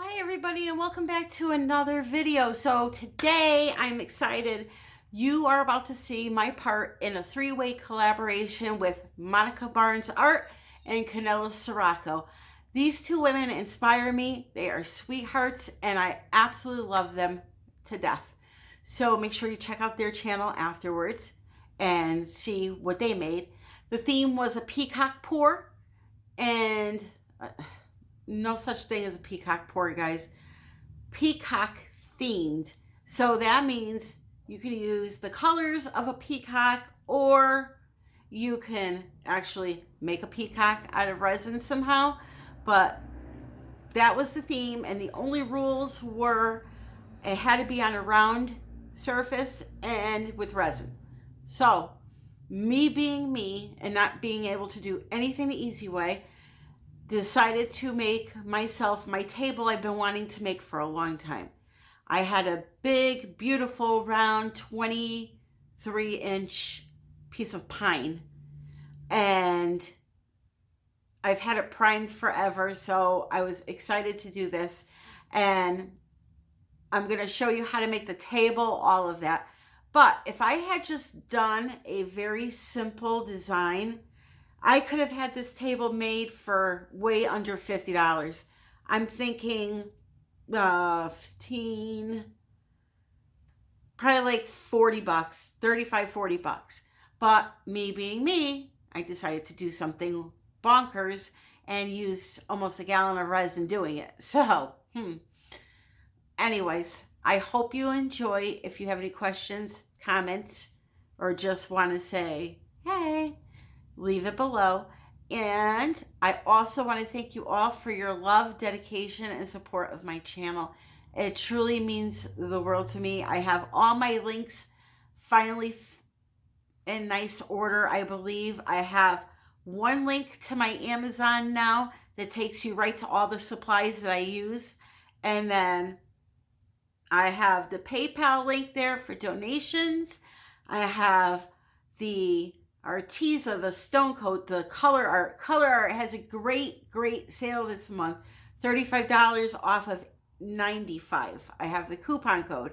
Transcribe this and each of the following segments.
Hi everybody and welcome back to another video. So today I'm excited. You are about to see my part in a three-way collaboration with Monica Barnes Art and Kanella Ciraco. These two women inspire me. They are sweethearts and I absolutely love them to death. So make sure you check out their channel afterwards and see what they made. The theme was a peacock pour and no such thing as a peacock pour, guys. Peacock themed. So that means you can use the colors of a peacock, or you can actually make a peacock out of resin somehow. But that was the theme, and the only rules were it had to be on a round surface and with resin. So me being me and not being able to do anything the easy way, decided to make myself my table I've been wanting to make for a long time. I had a big, beautiful, round 23-inch piece of pine, and I've had it primed forever, so I was excited to do this, and I'm going to show you how to make the table, all of that. But if I had just done a very simple design, I could have had this table made for way under $50. I'm thinking 15, probably like 40 bucks, 35, 40 bucks. But me being me, I decided to do something bonkers and used almost a gallon of resin doing it. So, anyways, I hope you enjoy. If you have any questions, comments, or just want to say, hey, leave it below. And I also want to thank you all for your love, dedication, and support of my channel. It truly means the world to me. I have all my links finally in nice order, I believe. I have one link to my Amazon now that takes you right to all the supplies that I use. And then I have the PayPal link there for donations. I have the Arteza, the StoneCoat, the color art. Color art has a great sale this month. $35 off of $95. I have the coupon code.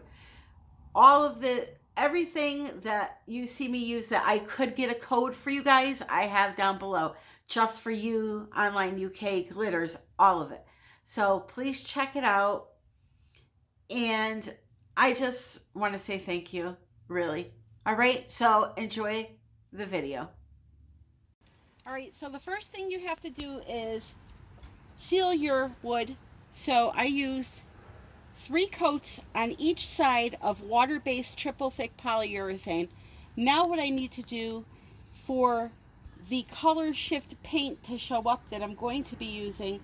All of everything that you see me use that I could get a code for you guys, I have down below. Just for you, online UK glitters, all of it. So please check it out. And I just want to say thank you, really. All right, so enjoy the video. All right, so the first thing you have to do is seal your wood. So I use 3 coats on each side of water-based triple thick polyurethane. Now what I need to do for the color shift paint to show up that I'm going to be using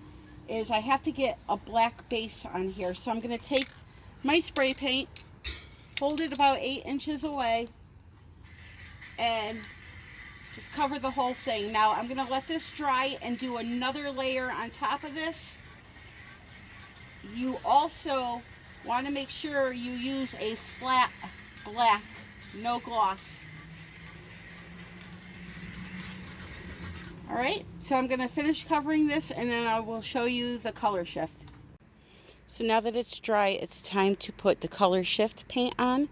is I have to get a black base on here. So I'm going to take my spray paint, hold it about 8 inches away, and just cover the whole thing. Now I'm going to let this dry and do another layer on top of this. You also want to make sure you use a flat black, no gloss. Alright, so I'm going to finish covering this and then I will show you the color shift. So now that it's dry, it's time to put the color shift paint on.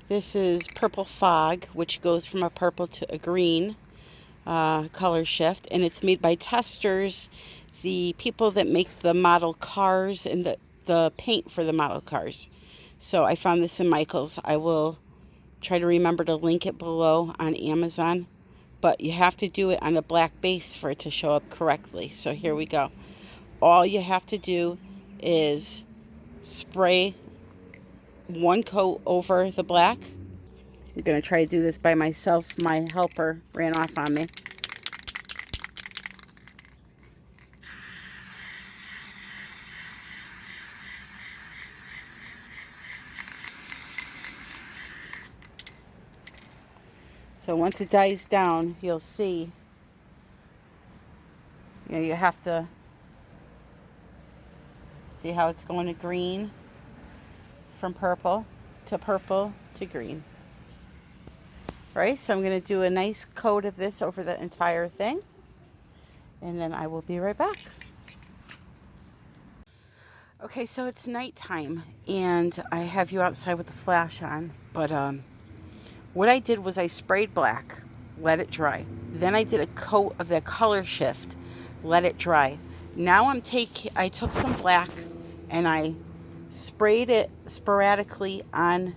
This is Purple Fog, which goes from a purple to a green color shift, and it's made by testers, the people that make the model cars and the paint for the model cars. So I found this in Michael's. I will try to remember to link it below on Amazon, but you have to do it on a black base for it to show up correctly. So here we go. All you have to do is spray 1 coat over the black. I'm going to try to do this by myself. My helper ran off on me. So once it dies down, you'll see, you have to see how it's going to green from purple to green. Right, so I'm going to do a nice coat of this over the entire thing, and then I will be right back. Okay, so it's nighttime, and I have you outside with the flash on, but what I did was I sprayed black, let it dry. Then I did a coat of the color shift, let it dry. Now I took some black and I sprayed it sporadically on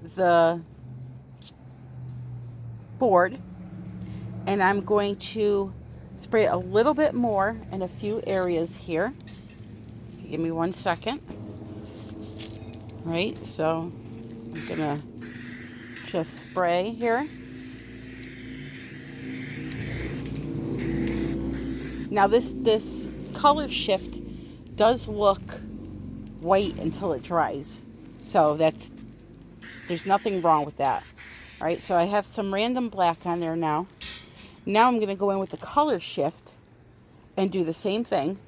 the board, and I'm going to spray a little bit more in a few areas here. Give me 1 second. Right, so I'm gonna just spray here. Now this color shift does look white until it dries, so there's nothing wrong with that. All right, so I have some random black on there now. Now I'm gonna go in with the color shift and do the same thing.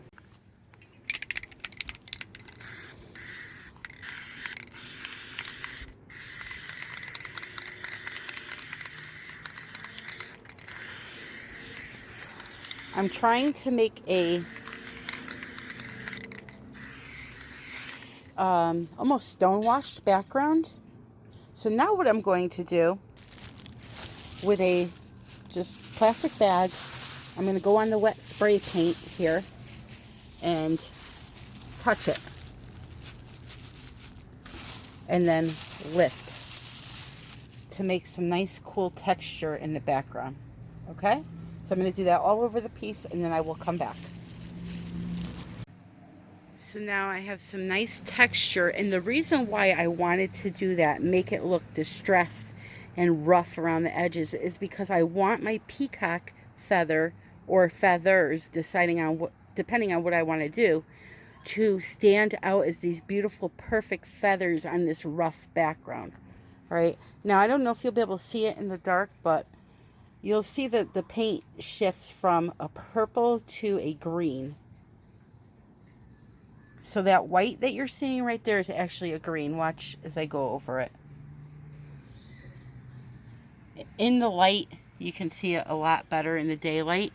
I'm trying to make a almost stone washed background. So now what I'm going to do with a just plastic bag, I'm going to go on the wet spray paint here and touch it and then lift to make some nice cool texture in the background. Okay, so I'm going to do that all over the piece, and then I will come back. So now I have some nice texture, and the reason why I wanted to do that, make it look distressed and rough around the edges, is because I want my peacock feather or feathers, depending on what I want to do, to stand out as these beautiful, perfect feathers on this rough background. Right now, I don't know if you'll be able to see it in the dark, but you'll see that the paint shifts from a purple to a green. So that white that you're seeing right there is actually a green. Watch as I go over it. In the light, you can see it a lot better in the daylight.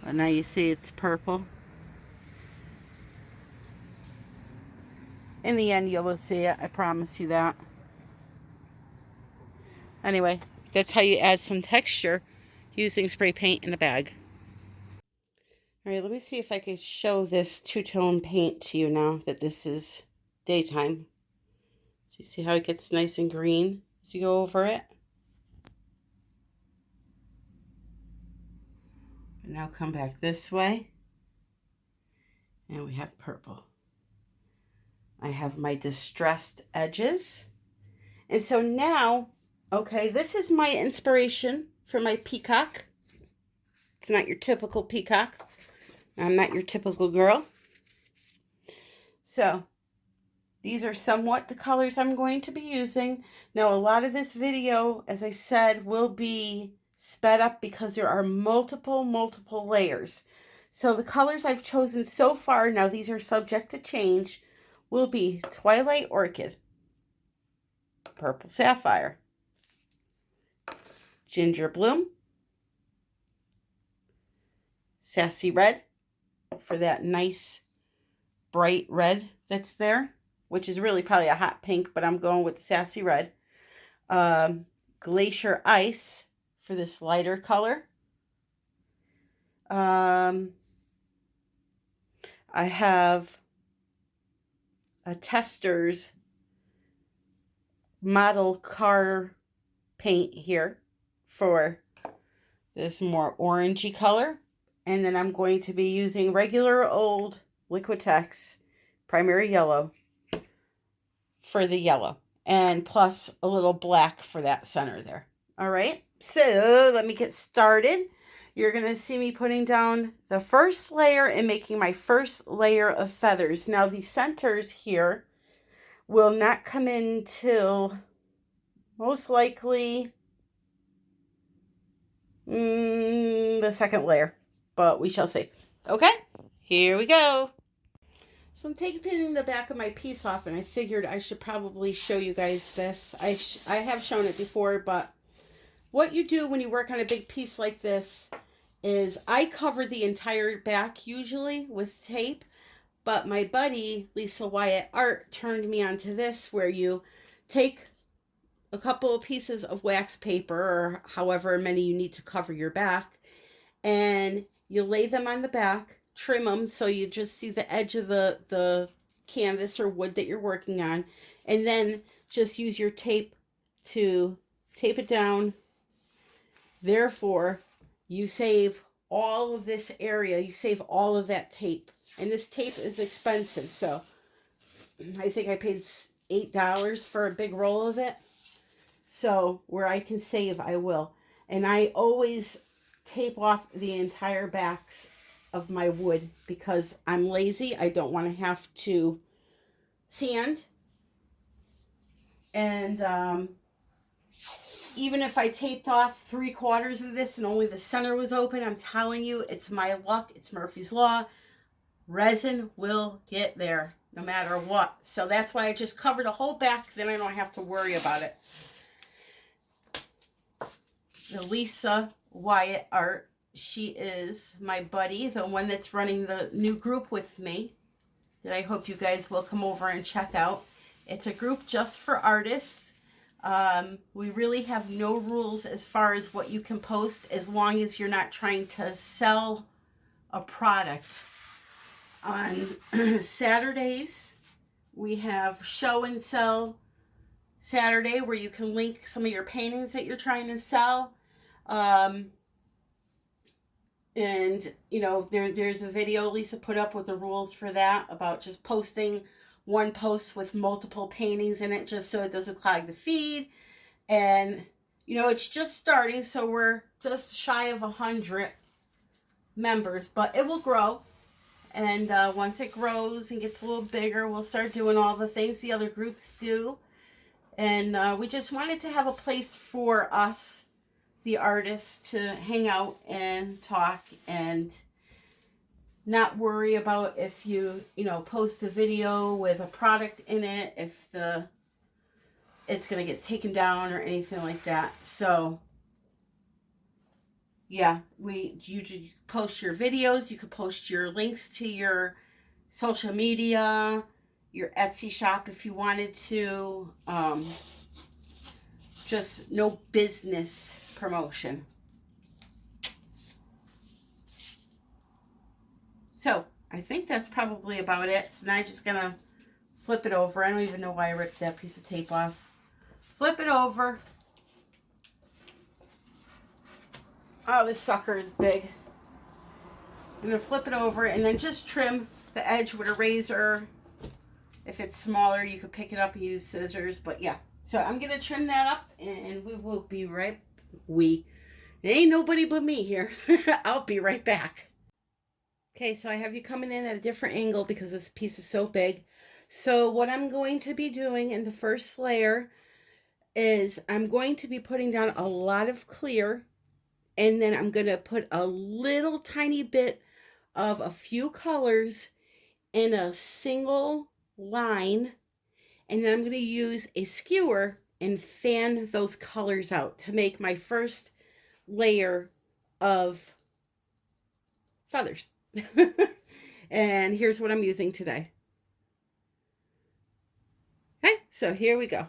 But now you see it's purple. In the end, you'll see it. I promise you that. Anyway, that's how you add some texture using spray paint in a bag. All right, let me see if I can show this two-tone paint to you now that this is daytime. So you see how it gets nice and green as you go over it? And now come back this way. And we have purple. I have my distressed edges. And so now, okay, this is my inspiration for my peacock. It's not your typical peacock. I'm not your typical girl. So these are somewhat the colors I'm going to be using. Now, a lot of this video, as I said, will be sped up because there are multiple layers. So the colors I've chosen so far, now these are subject to change, will be Twilight Orchid, Purple Sapphire, Ginger Bloom, Sassy Red, for that nice bright red that's there, which is really probably a hot pink, but I'm going with the Sassy Red. Glacier Ice for this lighter color. I have a Tester's model car paint here for this more orangey color. And then I'm going to be using regular old Liquitex Primary Yellow for the yellow. And plus a little black for that center there. All right, so let me get started. You're going to see me putting down the first layer and making my first layer of feathers. Now, the centers here will not come in till most likely the second layer, but we shall see. Okay, here we go. So I'm taking the back of my piece off, and I figured I should probably show you guys this. I have shown it before, but what you do when you work on a big piece like this is I cover the entire back usually with tape, But my buddy, Lisa Wyatt Art, turned me onto this, where you take a couple of pieces of wax paper, or however many you need to cover your back, and you lay them on the back, trim them so you just see the edge of the canvas or wood that you're working on, and then just use your tape to tape it down. Therefore, you save all of this area, you save all of that tape. And this tape is expensive, so I think I paid $8 for a big roll of it. So where I can save, I will. And I always tape off the entire backs of my wood because I'm lazy. I don't want to have to sand. And even if I taped off 3/4 of this and only the center was open, I'm telling you, it's my luck. It's Murphy's Law. Resin will get there no matter what. So that's why I just cover the whole back. Then I don't have to worry about it. The Lisa Wyatt Art. She is my buddy, the one that's running the new group with me, that I hope you guys will come over and check out. It's a group just for artists. We really have no rules as far as what you can post, as long as you're not trying to sell a product. On Saturdays, we have show and sell Saturday, where you can link some of your paintings that you're trying to sell. And, you know, there's a video Lisa put up with the rules for that, about just posting one post with multiple paintings in it, just so it doesn't clog the feed. And, you know, it's just starting, so we're just shy of 100 members, but it will grow. And once it grows and gets a little bigger, we'll start doing all the things the other groups do. And we just wanted to have a place for us, the artists, to hang out and talk and not worry about if you know, post a video with a product in it, if it's going to get taken down or anything like that. So yeah, we usually post your videos. You could post your links to your social media, your Etsy shop if you wanted to. Just no business promotion. So I think that's probably about it. So now I'm just going to flip it over. I don't even know why I ripped that piece of tape off. Flip it over. Oh, this sucker is big. I'm going to flip it over and then just trim the edge with a razor. If it's smaller, you could pick it up and use scissors. But yeah, so I'm going to trim that up and we will be right... There ain't nobody but me here. I'll be right back. Okay, so I have you coming in at a different angle because this piece is so big. So what I'm going to be doing in the first layer is I'm going to be putting down a lot of clear. And then I'm going to put a little tiny bit of a few colors in a single line. And then I'm going to use a skewer and fan those colors out to make my first layer of feathers. And here's what I'm using today. Okay, so here we go.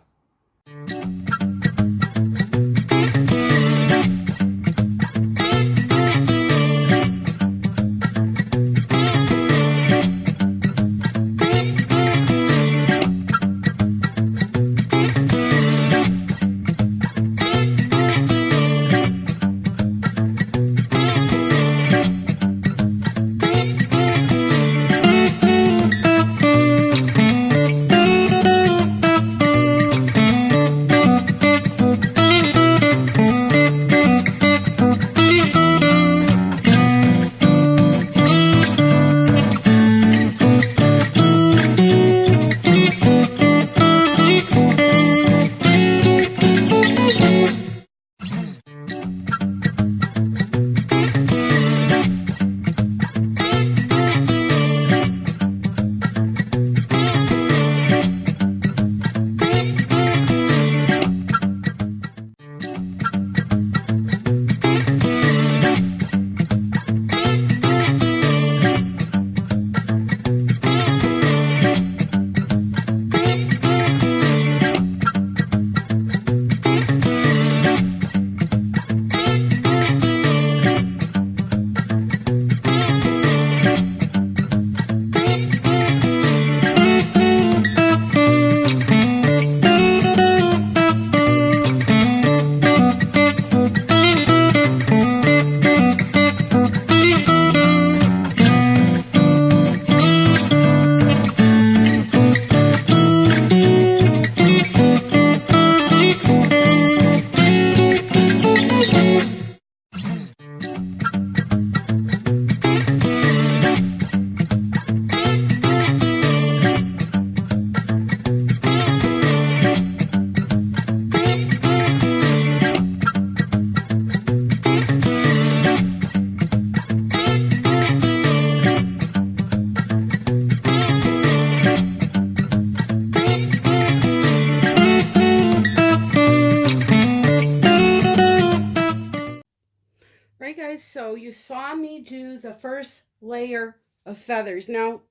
so you saw me do the first layer of feathers. Now,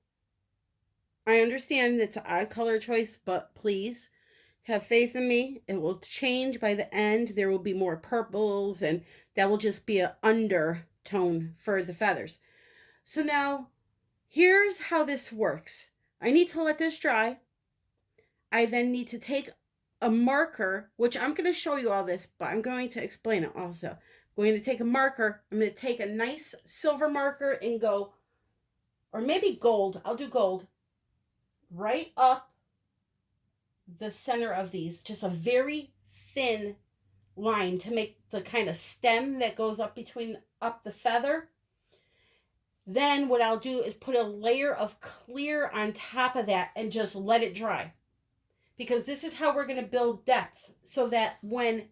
I understand it's an odd color choice, but please have faith in me. It will change by the end. There will be more purples, and that will just be an undertone for the feathers. So now, here's how this works. I need to let this dry. I then need to take a marker, which I'm going to show you all this, but I'm going to explain it also. I'm going to take a marker. I'm going to take a nice silver marker and go, or maybe gold. I'll do gold. Right up the center of these. Just a very thin line to make the kind of stem that goes up up the feather. Then what I'll do is put a layer of clear on top of that and just let it dry. Because this is how we're going to build depth, so that when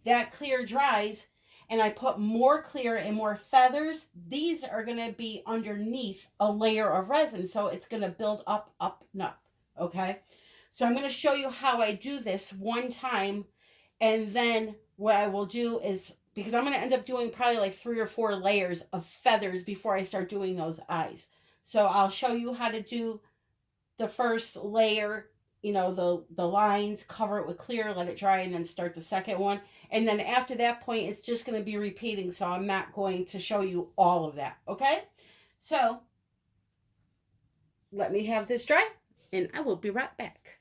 that clear dries and I put more clear and more feathers, these are going to be underneath a layer of resin. So it's going to build up, up, and up. Okay. So I'm going to show you how I do this one time. And then what I will do is, because I'm going to end up doing probably like 3 or 4 layers of feathers before I start doing those eyes. So I'll show you how to do the first layer, you know, the lines, cover it with clear, let it dry, and then start the second one. And then after that point, it's just going to be repeating. So I'm not going to show you all of that. Okay. So let me have this dry and I will be right back.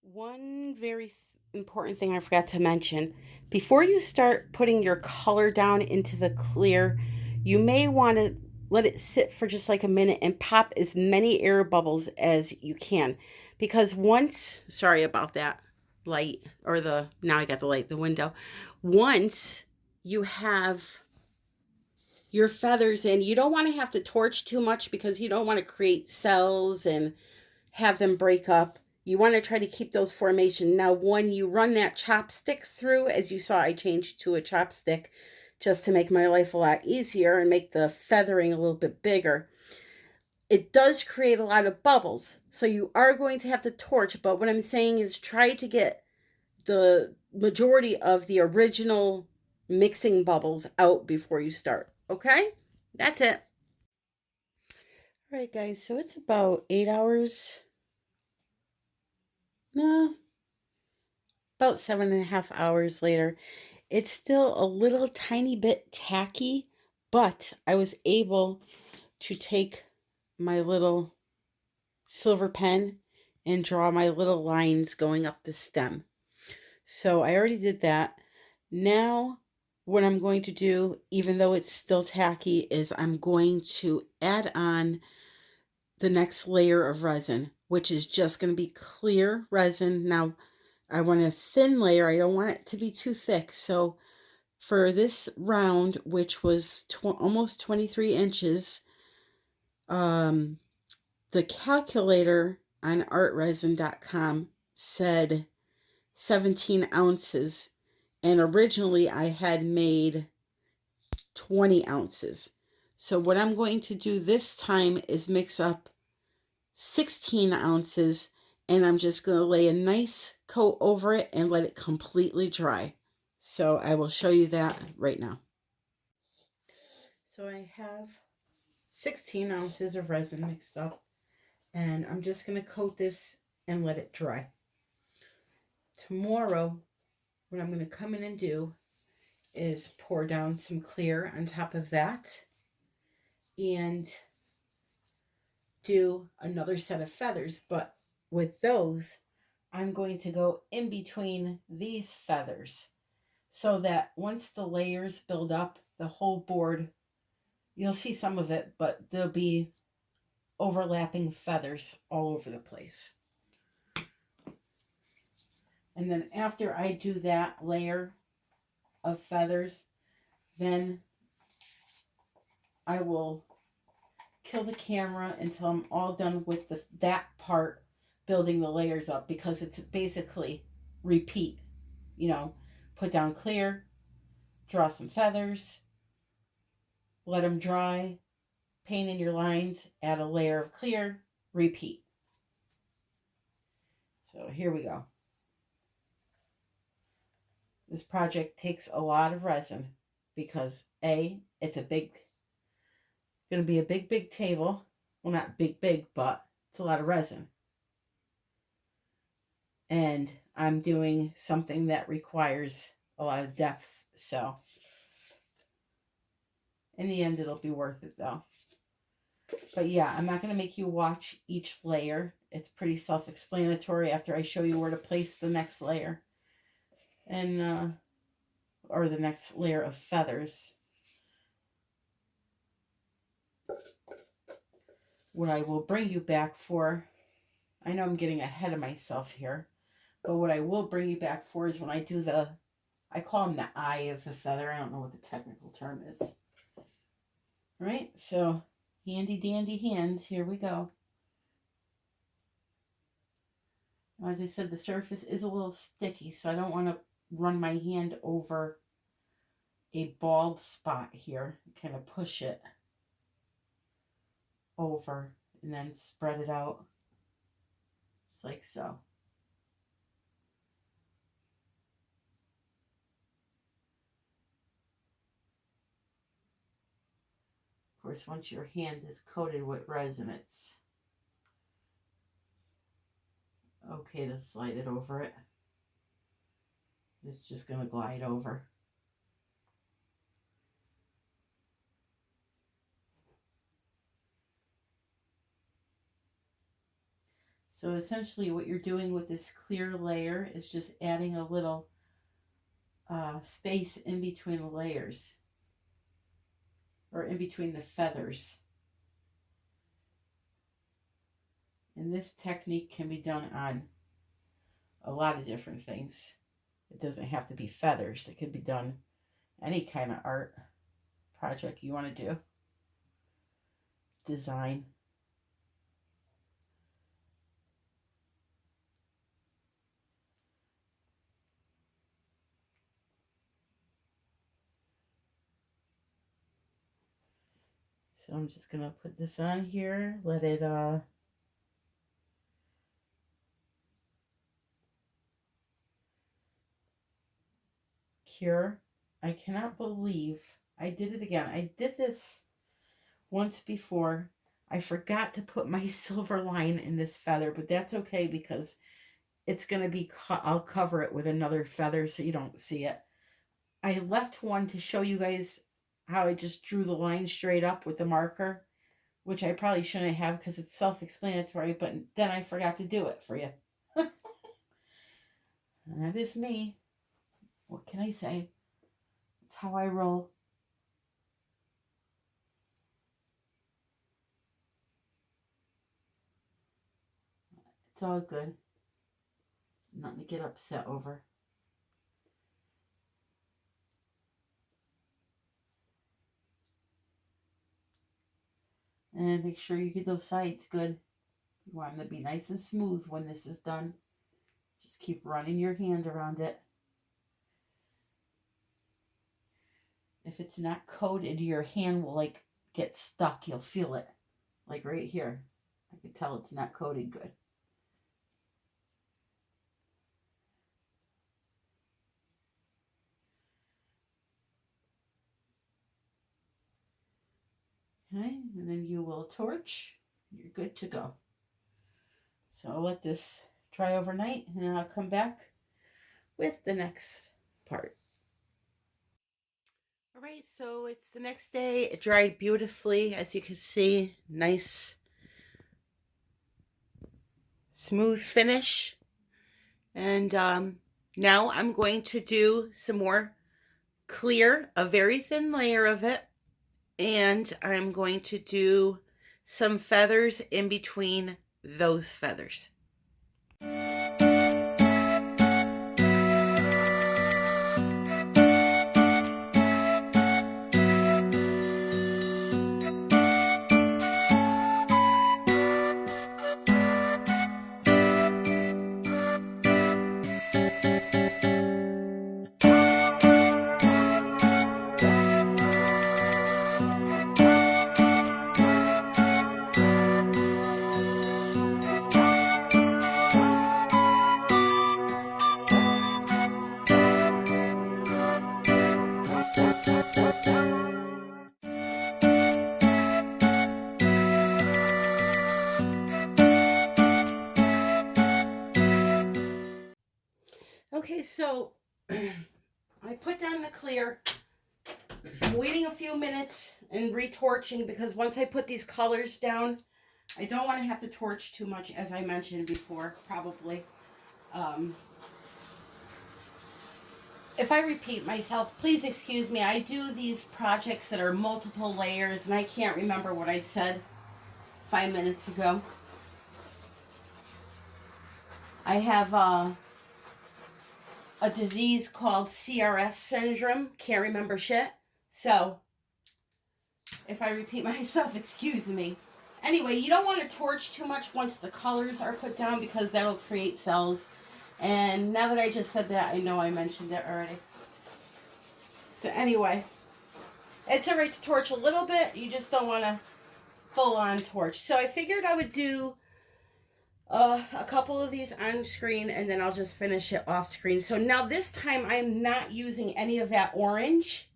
One very important thing I forgot to mention, before you start putting your color down into the clear, you may want to let it sit for just like a minute and pop as many air bubbles as you can. Because once, sorry about that light, or now I got the light, the window. Once you have your feathers in, you don't want to have to torch too much because you don't want to create cells and have them break up. You want to try to keep those formation. Now, when you run that chopstick through, as you saw, I changed to a chopstick just to make my life a lot easier and make the feathering a little bit bigger. It does create a lot of bubbles. So you are going to have to torch. But what I'm saying is try to get the majority of the original mixing bubbles out before you start. Okay? That's it. All right, guys. So it's about 8 hours. No, about 7.5 hours later. It's still a little tiny bit tacky, but I was able to take my little silver pen and draw my little lines going up the stem. So I already did that. Now what I'm going to do, even though it's still tacky, is I'm going to add on the next layer of resin, which is just going to be clear resin. Now I want a thin layer. I don't want it to be too thick. So for this round, which was almost 23 inches, the calculator on artresin.com said 17 ounces. And originally I had made 20 ounces. So what I'm going to do this time is mix up 16 ounces, and I'm just going to lay a nice coat over it and let it completely dry. So I will show you that right now. So I have 16 ounces of resin mixed up, and I'm just going to coat this and let it dry. Tomorrow, what I'm going to come in and do is pour down some clear on top of that and do another set of feathers. But with those, I'm going to go in between these feathers so that once the layers build up, the whole board, you'll see some of it, but there'll be overlapping feathers all over the place. And then after I do that layer of feathers, then I will kill the camera until I'm all done with that part, building the layers up, because it's basically repeat, you know, put down clear, draw some feathers, let them dry, paint in your lines, add a layer of clear, repeat. So here we go. This project takes a lot of resin because A, It's going to be a big table. Well, not big, but it's a lot of resin. And I'm doing something that requires a lot of depth. So in the end, it'll be worth it though. But yeah, I'm not going to make you watch each layer. It's pretty self-explanatory after I show you where to place the next layer. And, or the next layer of feathers. What I will bring you back for, I know I'm getting ahead of myself here, but what I will bring you back for is when I do I call them the eye of the feather. I don't know what the technical term is. All right, so handy dandy hands, here we go. As I said, the surface is a little sticky, so I don't want to run my hand over a bald spot here. Kind of push it over and then spread it out. It's like so. Of course, once your hand is coated with resin, it's okay to slide it over it. It's just going to glide over. So essentially what you're doing with this clear layer is just adding a little space in between the layers, or in between the feathers. And this technique can be done on a lot of different things. It doesn't have to be feathers. It could be done any kind of art project you want to do. Design. So I'm just going to put this on here, let it cure. I cannot believe I did it again. I did this once before. I forgot to put my silver line in this feather, but that's okay because it's going to be, I'll cover it with another feather so you don't see it. I left one to show you guys how I just drew the line straight up with the marker, which I probably shouldn't have because it's self-explanatory, but then I forgot to do it for you. That is me. What can I say? It's how I roll. It's all good. Nothing to get upset over. And make sure you get those sides good. You want them to be nice and smooth when this is done. Just keep running your hand around it. If it's not coated, your hand will like get stuck. You'll feel it. Like right here. I can tell it's not coated good. Okay, and then you will torch. You're good to go. So I'll let this dry overnight and then I'll come back with the next part. All right, so it's the next day. It dried beautifully, as you can see. Nice, smooth finish. And now I'm going to do some more clear, a very thin layer of it. And I'm going to do some feathers in between those feathers. Okay, so I put down the clear. I'm waiting a few minutes and retorching because once I put these colors down, I don't want to have to torch too much, as I mentioned before, probably. If I repeat myself, please excuse me. I do these projects that are multiple layers, and I can't remember what I said 5 minutes ago. I have a disease called CRS syndrome. Can't remember shit. So, if I repeat myself, excuse me. Anyway, you don't want to torch too much once the colors are put down because that'll create cells. And now that I just said that, I know I mentioned it already. So anyway, it's alright to torch a little bit. You just don't want to full on torch. So I figured I would do a couple of these on screen and then I'll just finish it off screen. So now this time I'm not using any of that orange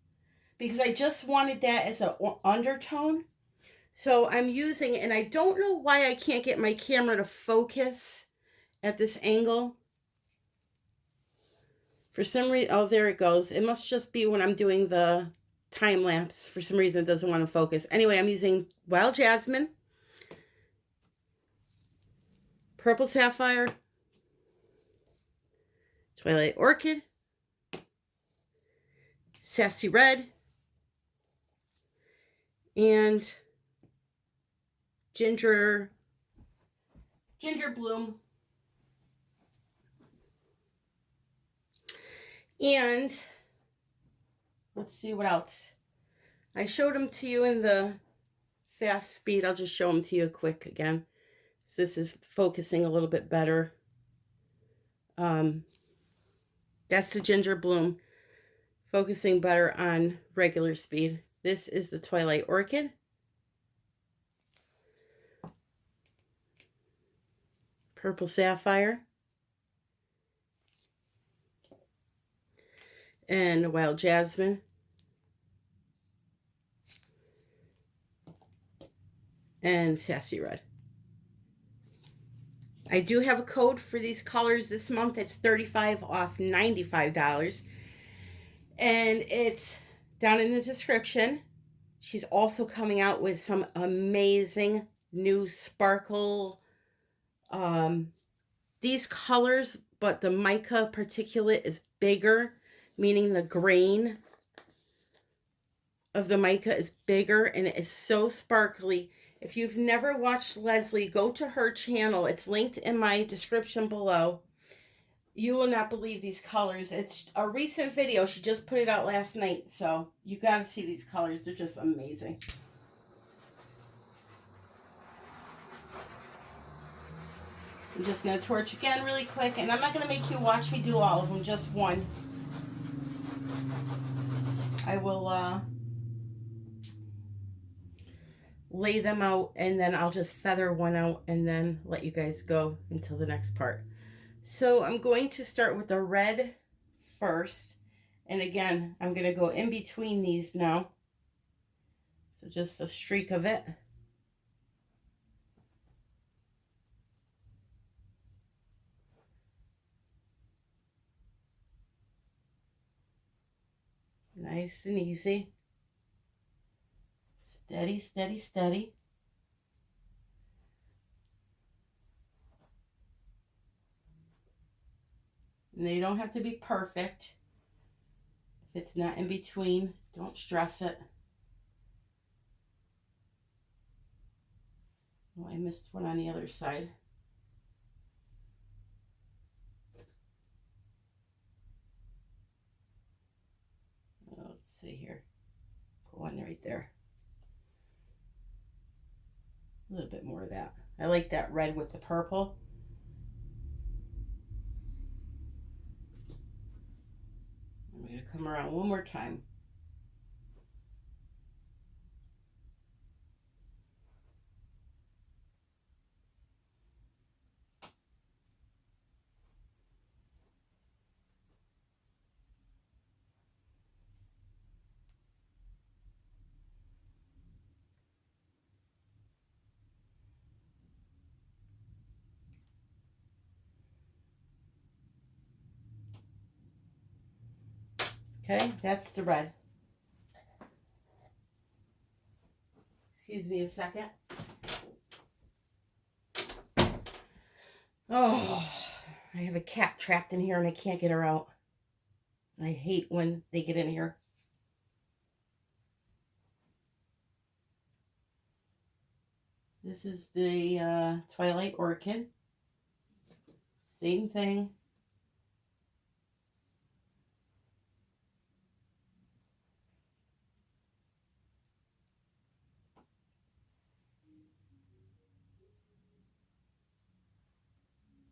because I just wanted that as an undertone. So I'm using, and I don't know why I can't get my camera to focus at this angle. For some reason, oh, there it goes. It must just be when I'm doing the time lapse. For some reason, it doesn't want to focus. Anyway, I'm using Wild Jasmine, Purple Sapphire, Twilight Orchid, Sassy Red, and Ginger Bloom. And let's see what else. I showed them to you in the fast speed. I'll just show them to you quick again. So this is focusing a little bit better. That's the Ginger Bloom, focusing better on regular speed. This is the Twilight Orchid. Purple Sapphire. And Wild Jasmine. And Sassy Red. I do have a code for these colors this month. It's 35 off $95. And it's down in the description. She's also coming out with some amazing new sparkle. These colors, but the mica particulate is bigger, meaning the grain of the mica is bigger, and it is so sparkly. If you've never watched Leslie, go to her channel. It's linked in my description below. You will not believe these colors. It's a recent video. She just put it out last night, so you got to see these colors. They're just amazing. I'm just going to torch again really quick, and I'm not going to make you watch me do all of them, just one. I will lay them out, and then I'll just feather one out and then let you guys go until the next part. So I'm going to start with the red first, and again I'm going to go in between these now, so just a streak of it. Nice and easy. Steady, steady, steady. And they don't have to be perfect. If it's not in between, don't stress it. Oh, I missed one on the other side. Let's see here. Put one right there. A little bit more of that. I like that red with the purple. I'm going to come around one more time. Okay, that's the red. Excuse me a second. Oh, I have a cat trapped in here and I can't get her out. I hate when they get in here. This is the Twilight Orchid. Same thing.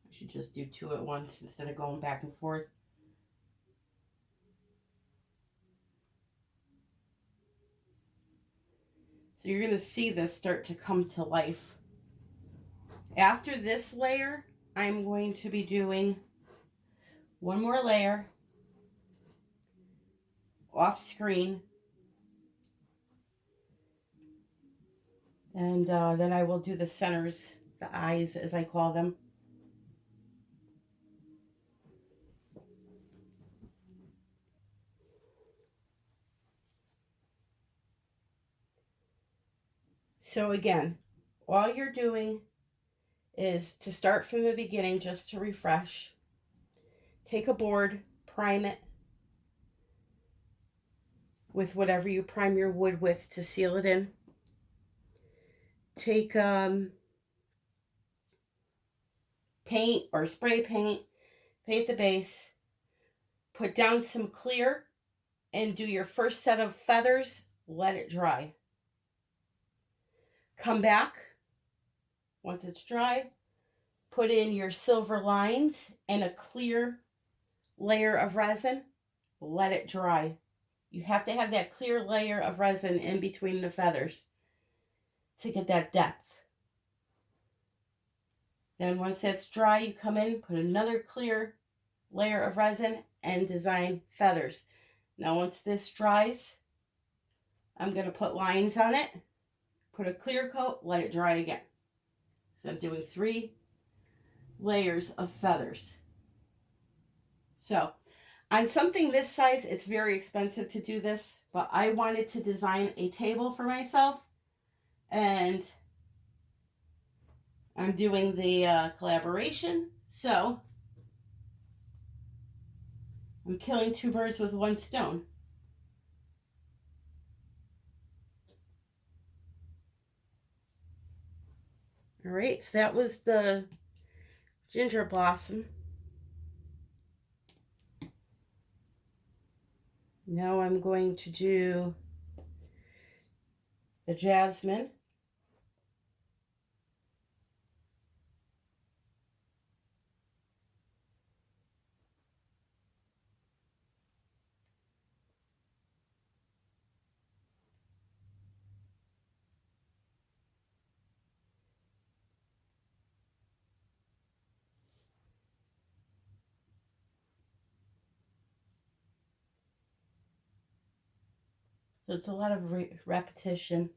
I should just do two at once instead of going back and forth. So you're going to see this start to come to life. After this layer, I'm going to be doing one more layer off screen. And then I will do the centers, the eyes as I call them. So again, all you're doing is to start from the beginning just to refresh. Take a board, prime it with whatever you prime your wood with to seal it in. Take paint or spray paint, paint the base, put down some clear, and do your first set of feathers, let it dry. Come back, once it's dry, put in your silver lines and a clear layer of resin, let it dry. You have to have that clear layer of resin in between the feathers to get that depth. Then once that's dry, you come in, put another clear layer of resin and design feathers. Now once this dries, I'm going to put lines on it, put a clear coat, let it dry again. So I'm doing 3 layers of feathers. So on something this size, it's very expensive to do this, but I wanted to design a table for myself, and I'm doing the collaboration, so I'm killing 2 birds with 1 stone. All right, so that was the ginger blossom. Now I'm going to do the jasmine. So it's a lot of repetition.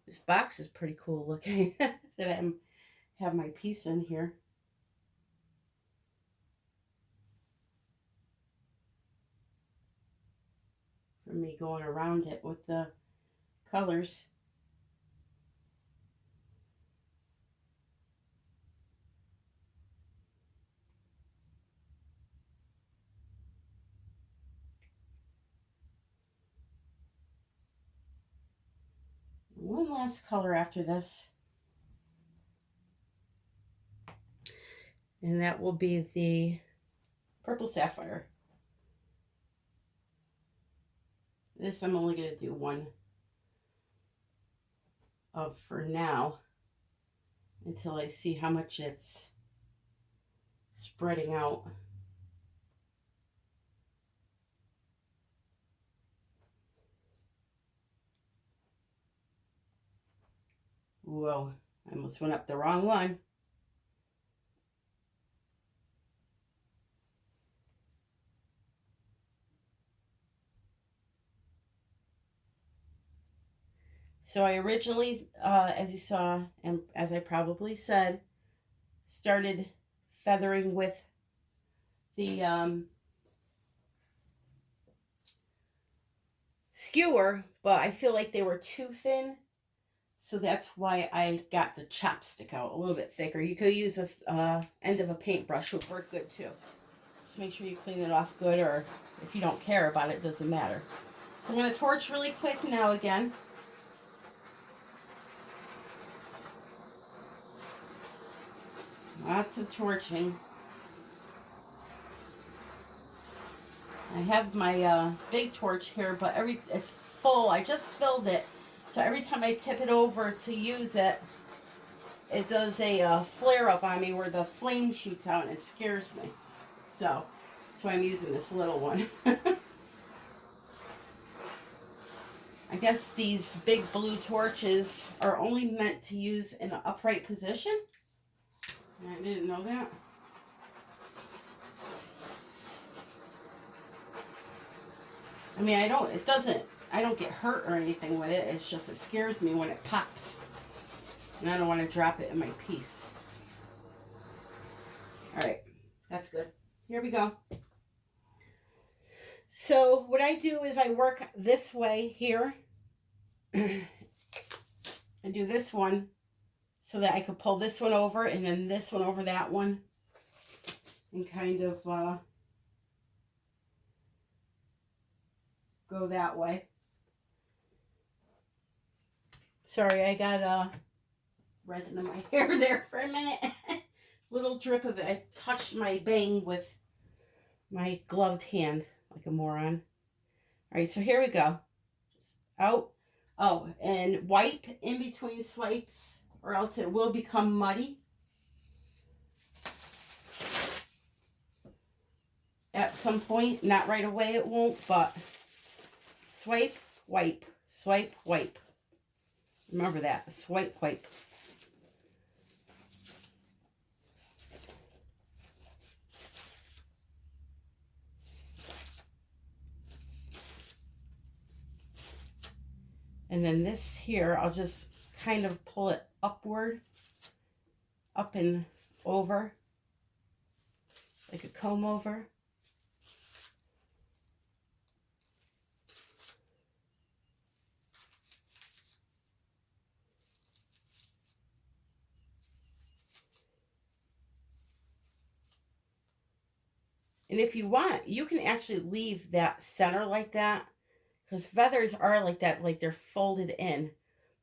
This box is pretty cool looking that I have my piece in here. For me going around it with the colors. One last color after this. And that will be the purple sapphire. This I'm only going to do 1 of for now until I see how much it's spreading out. Whoa, I almost went up the wrong one. So I originally, as you saw, and as I probably said, started feathering with the skewer, but I feel like they were too thin. So that's why I got the chopstick out a little bit thicker. You could use the end of a paintbrush, would work good too. Just make sure you clean it off good, or if you don't care about it, doesn't matter. So I'm going to torch really quick now again. Lots of torching. I have my big torch here, but it's full. I just filled it. So every time I tip it over to use it, it does a flare up on me where the flame shoots out and it scares me. So that's why I'm using this little one. I guess these big blue torches are only meant to use in an upright position. I didn't know that. I mean, I don't get hurt or anything with it. It's just, it scares me when it pops. And I don't want to drop it in my piece. All right, that's good. Here we go. So what I do is I work this way here. And do this one so that I could pull this one over and then this one over that one. And kind of go that way. Sorry, I got resin in my hair there for a minute. Little drip of it. I touched my bang with my gloved hand like a moron. All right, so here we go. Just out. Oh, and wipe in between swipes or else it will become muddy. At some point, not right away it won't, but swipe, wipe, swipe, wipe. Remember that, swipe, wipe. And then this here, I'll just kind of pull it upward, up and over, like a comb over. And if you want, you can actually leave that center like that, because feathers are like that, like they're folded in.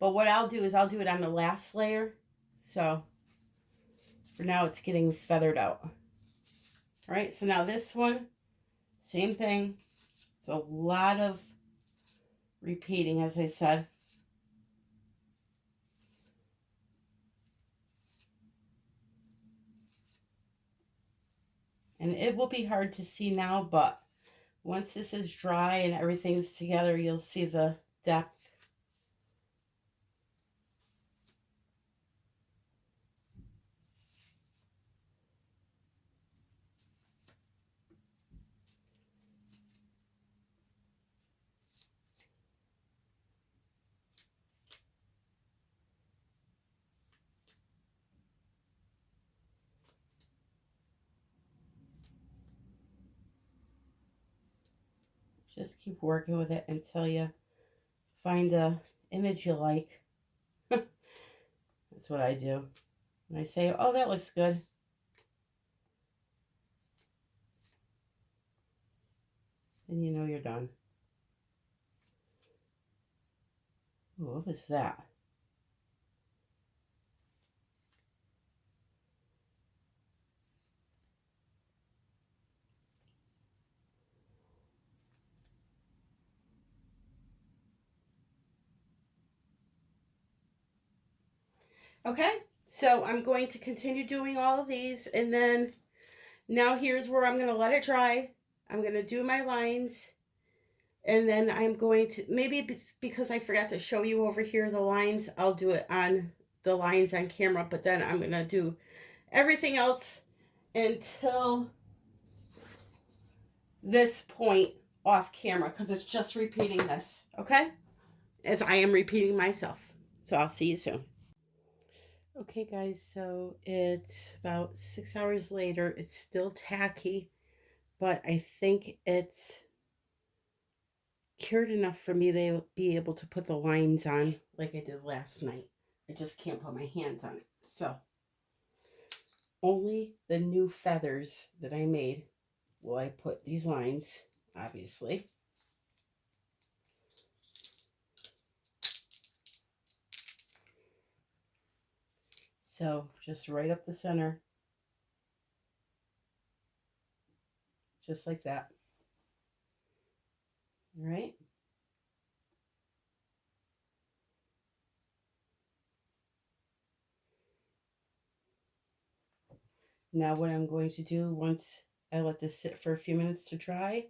But what I'll do is I'll do it on the last layer. So for now it's getting feathered out. All right, so now this one, same thing. It's a lot of repeating, as I said. And it will be hard to see now, but once this is dry and everything's together, you'll see the depth. Just keep working with it until you find a image you like. That's what I do. And I say, oh, that looks good. Then you know you're done. Ooh, what was that? Okay, so I'm going to continue doing all of these, and then now here's where I'm going to let it dry. I'm going to do my lines, and then I'm going to, maybe because I forgot to show you over here the lines, I'll do it on the lines on camera, but then I'm going to do everything else until this point off camera, because it's just repeating this, okay? As I am repeating myself. So I'll see you soon. Okay, guys, so it's about 6 hours later. It's still tacky. but I think it's cured enough for me to be able to put the lines on like I did last night. I just can't put my hands on it. So only the new feathers that I made will I put these lines, obviously. So just right up the center, just like that. All right. Now what I'm going to do once I let this sit for a few minutes to dry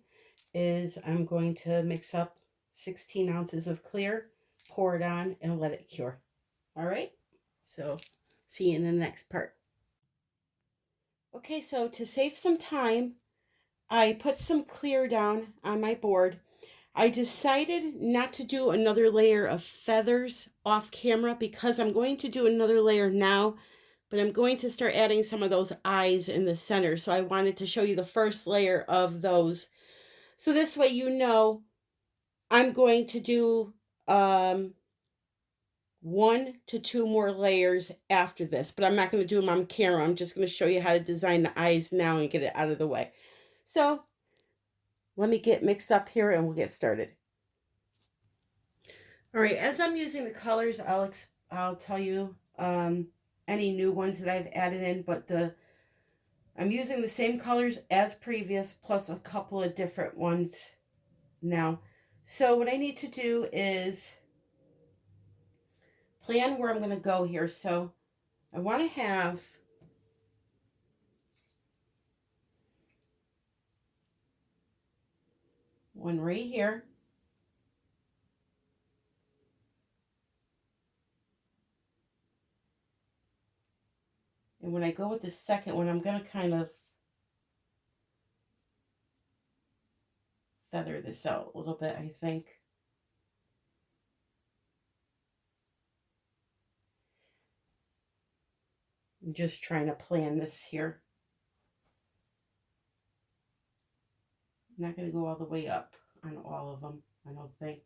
is I'm going to mix up 16 ounces of clear, pour it on, and let it cure. All right, so see you in the next part. Okay, so to save some time, I put some clear down on my board. I decided not to do another layer of feathers off camera because I'm going to do another layer now, but I'm going to start adding some of those eyes in the center. So I wanted to show you the first layer of those. So this way you know I'm going to do 1 to 2 more layers after this, but I'm not going to do them on camera. I'm just going to show you how to design the eyes now and get it out of the way. So let me get mixed up here and we'll get started. All right, as I'm using the colors, I'll tell you any new ones that I've added in, but I'm using the same colors as previous plus a couple of different ones now. So what I need to do is plan where I'm going to go here. So I want to have one right here. And when I go with the second one, I'm going to kind of feather this out a little bit, I think. I'm just trying to plan this here. I'm not going to go all the way up on all of them, I don't think.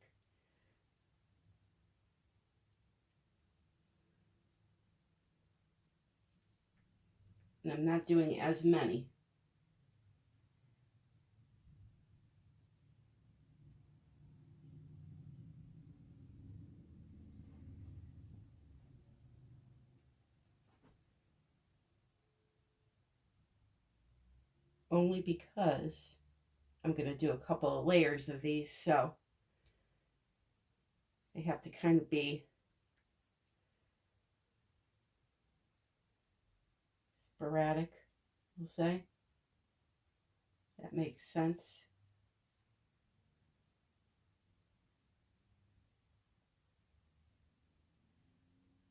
And I'm not doing as many. Only because I'm going to do a couple of layers of these, so they have to kind of be sporadic, we'll say. That makes sense.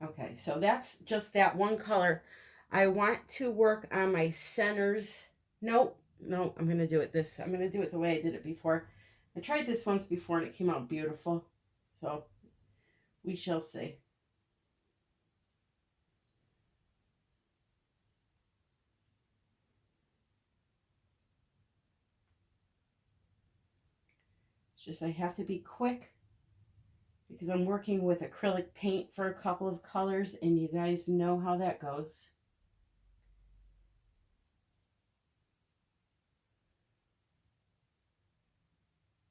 Okay, so that's just that one color. I want to work on my centers. Nope, no, I'm going to do it I'm going to do it the way I did it before. I tried this once before and it came out beautiful. So we shall see. It's just I have to be quick because I'm working with acrylic paint for a couple of colors and you guys know how that goes.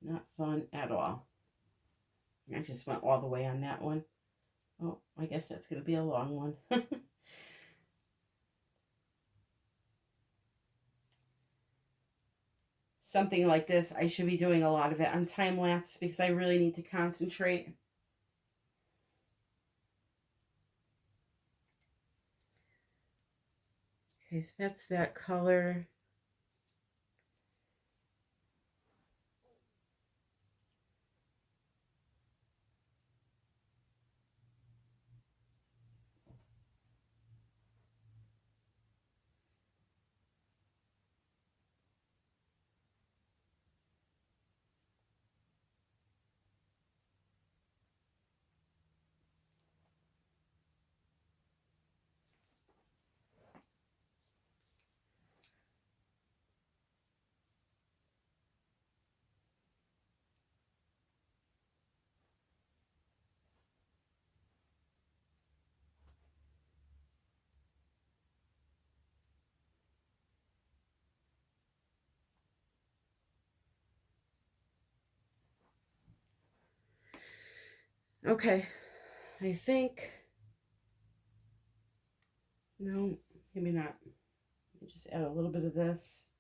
Not fun at all. I just went all the way on that one. Oh, I guess that's going to be a long one. Something like this, I should be doing a lot of it on time lapse because I really need to concentrate. Okay, so that's that color. Okay, I think, no, maybe not. Let me just add a little bit of this.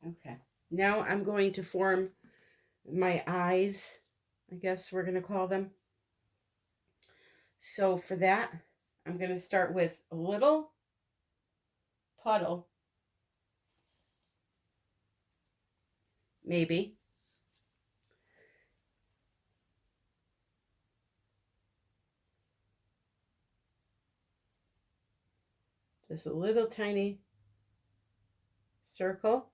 Okay, now I'm going to form my eyes, I guess we're going to call them. So for that, I'm going to start with a little puddle, maybe. Just a little tiny circle.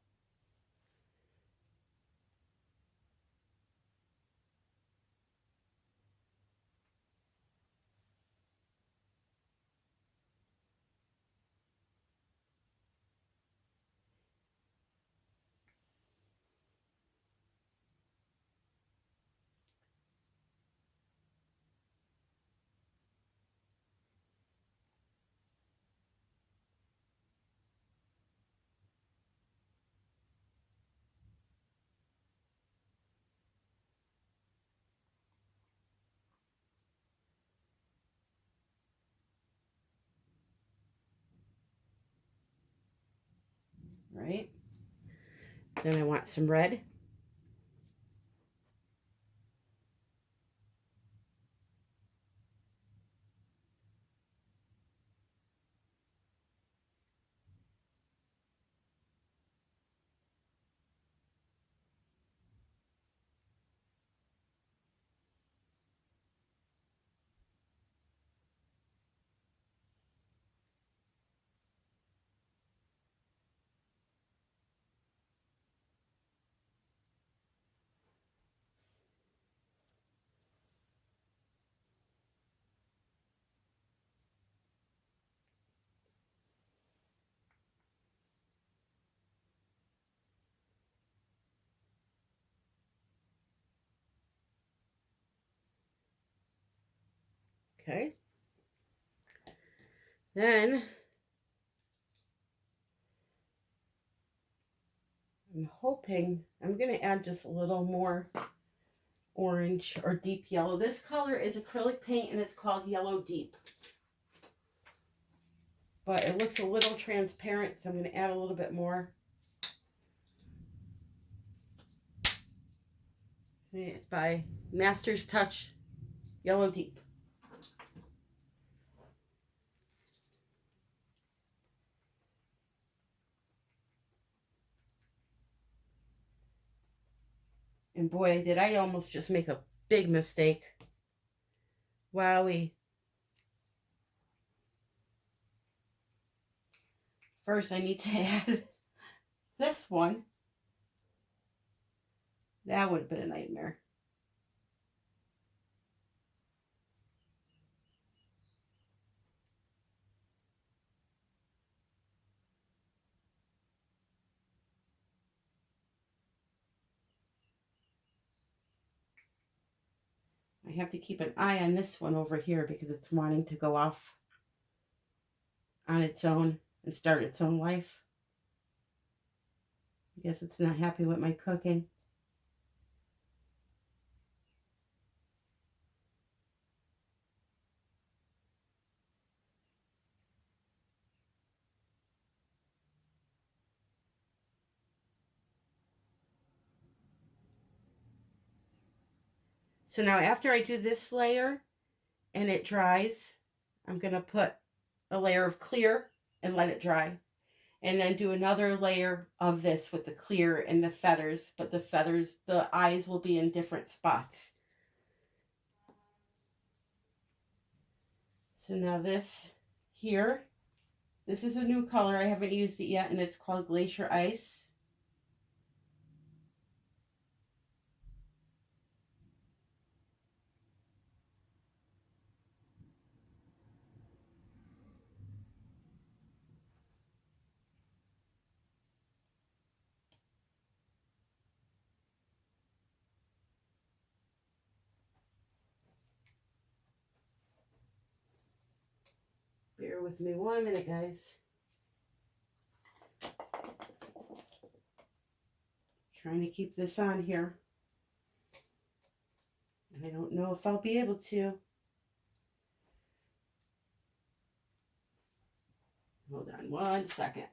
Right? Then I want some red. Okay. Then I'm hoping I'm going to add just a little more orange or deep yellow. This color is acrylic paint and it's called Yellow Deep. But it looks a little transparent, so I'm going to add a little bit more. It's by Master's Touch Yellow Deep. And boy, did I almost just make a big mistake. Wowee. First, I need to add this one. That would have been a nightmare. I have to keep an eye on this one over here because it's wanting to go off on its own and start its own life. I guess it's not happy with my cooking. So now after I do this layer and it dries, I'm going to put a layer of clear and let it dry. And then do another layer of this with the clear and the feathers. But the feathers, the eyes will be in different spots. So now this here, this is a new color. I haven't used it yet, and it's called Glacier Ice. Bear with me 1 minute, guys. Trying to keep this on here. I don't know if I'll be able to. Hold on 1 second.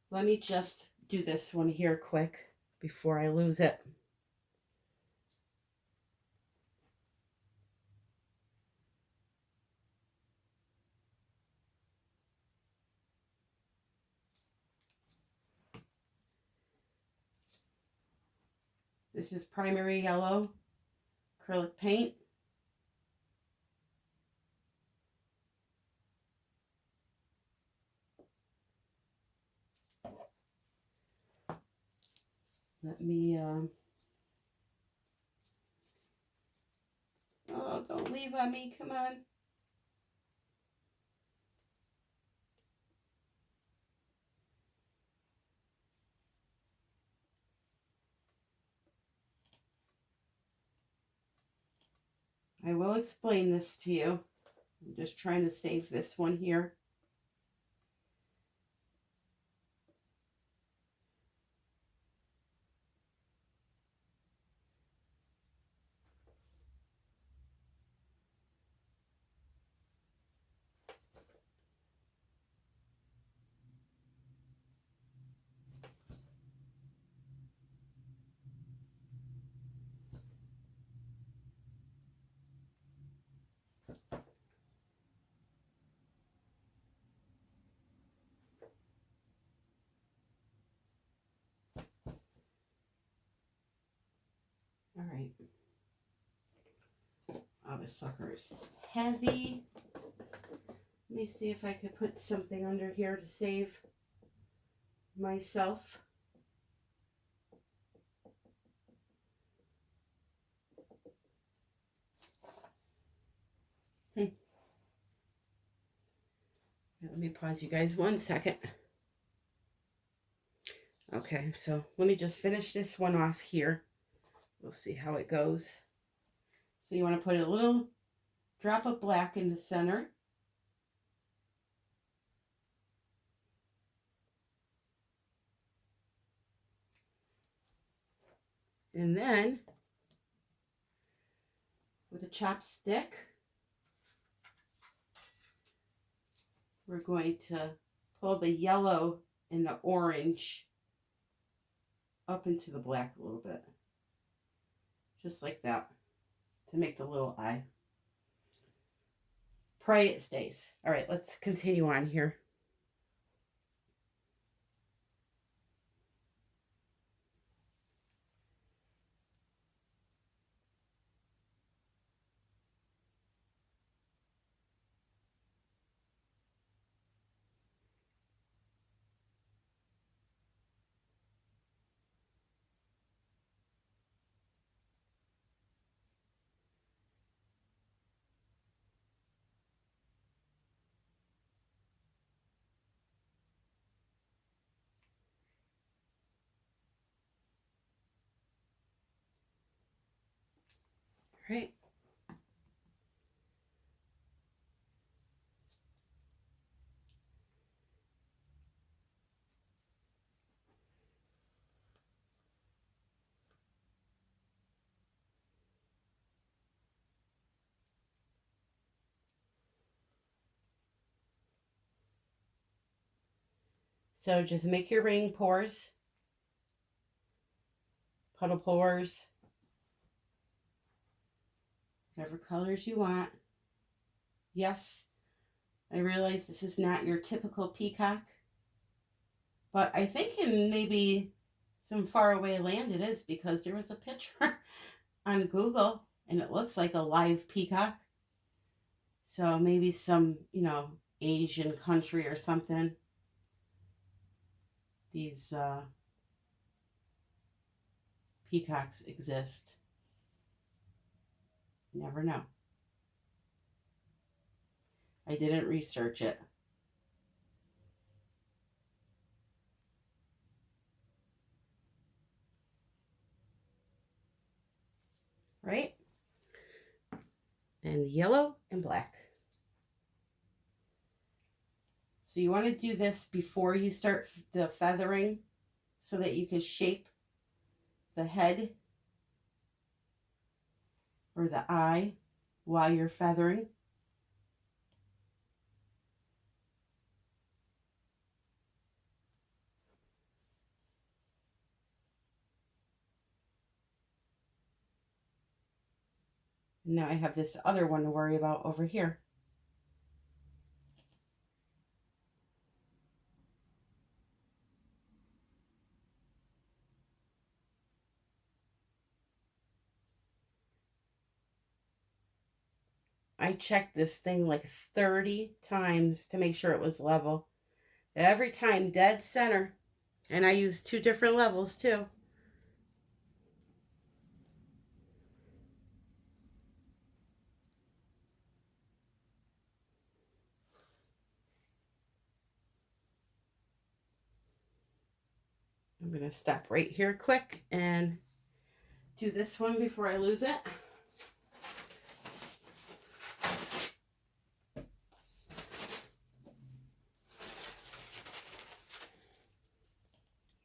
Let me just do this one here quick before I lose it. This is primary yellow acrylic paint. Let me, oh, don't leave on me, come on. I will explain this to you. I'm just trying to save this one here. All right. Oh, this sucker is heavy. Let me see if I could put something under here to save myself. Let me pause you guys 1 second. Okay, so let me just finish this one off here. We'll see how it goes. So you want to put a little drop of black in the center. And then with a chopstick, we're going to pull the yellow and the orange up into the black a little bit. Just like that, to make the little eye. Pray it stays. All right, let's continue on here. All right. So just make your ring pores, puddle pores, whatever colors you want. Yes, I realize this is not your typical peacock, but I think in maybe some faraway land it is, because there was a picture on Google and it looks like a live peacock. So maybe some, Asian country or something. These peacocks exist. You never know. I didn't research it. Right? And yellow and black. So you want to do this before you start the feathering so that you can shape the head or the eye while you're feathering. And now I have this other one to worry about over here. I checked this thing like 30 times to make sure it was level. Every time dead center. And I used 2 different levels too. I'm going to stop right here quick and do this one before I lose it.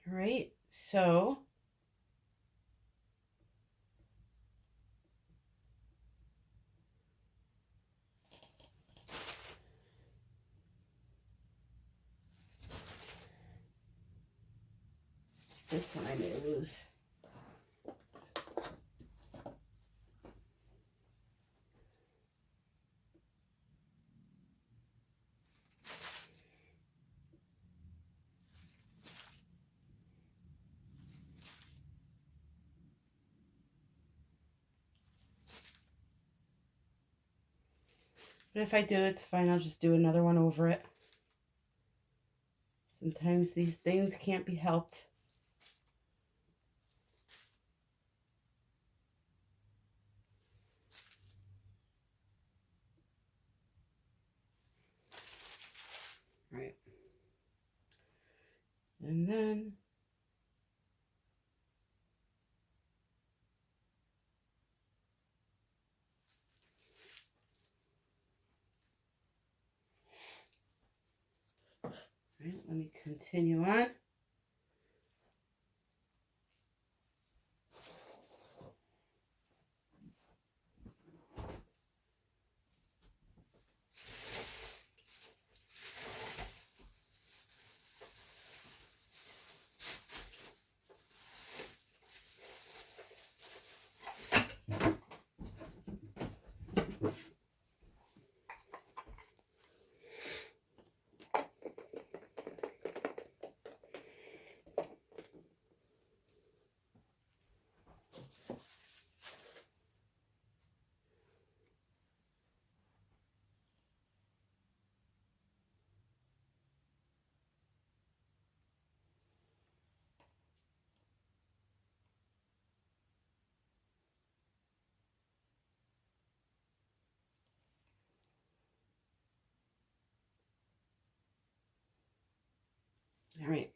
All right, so this one I may lose. But if I do, it's fine. I'll just do another one over it. Sometimes these things can't be helped. All right. And then right, let me continue on. All right.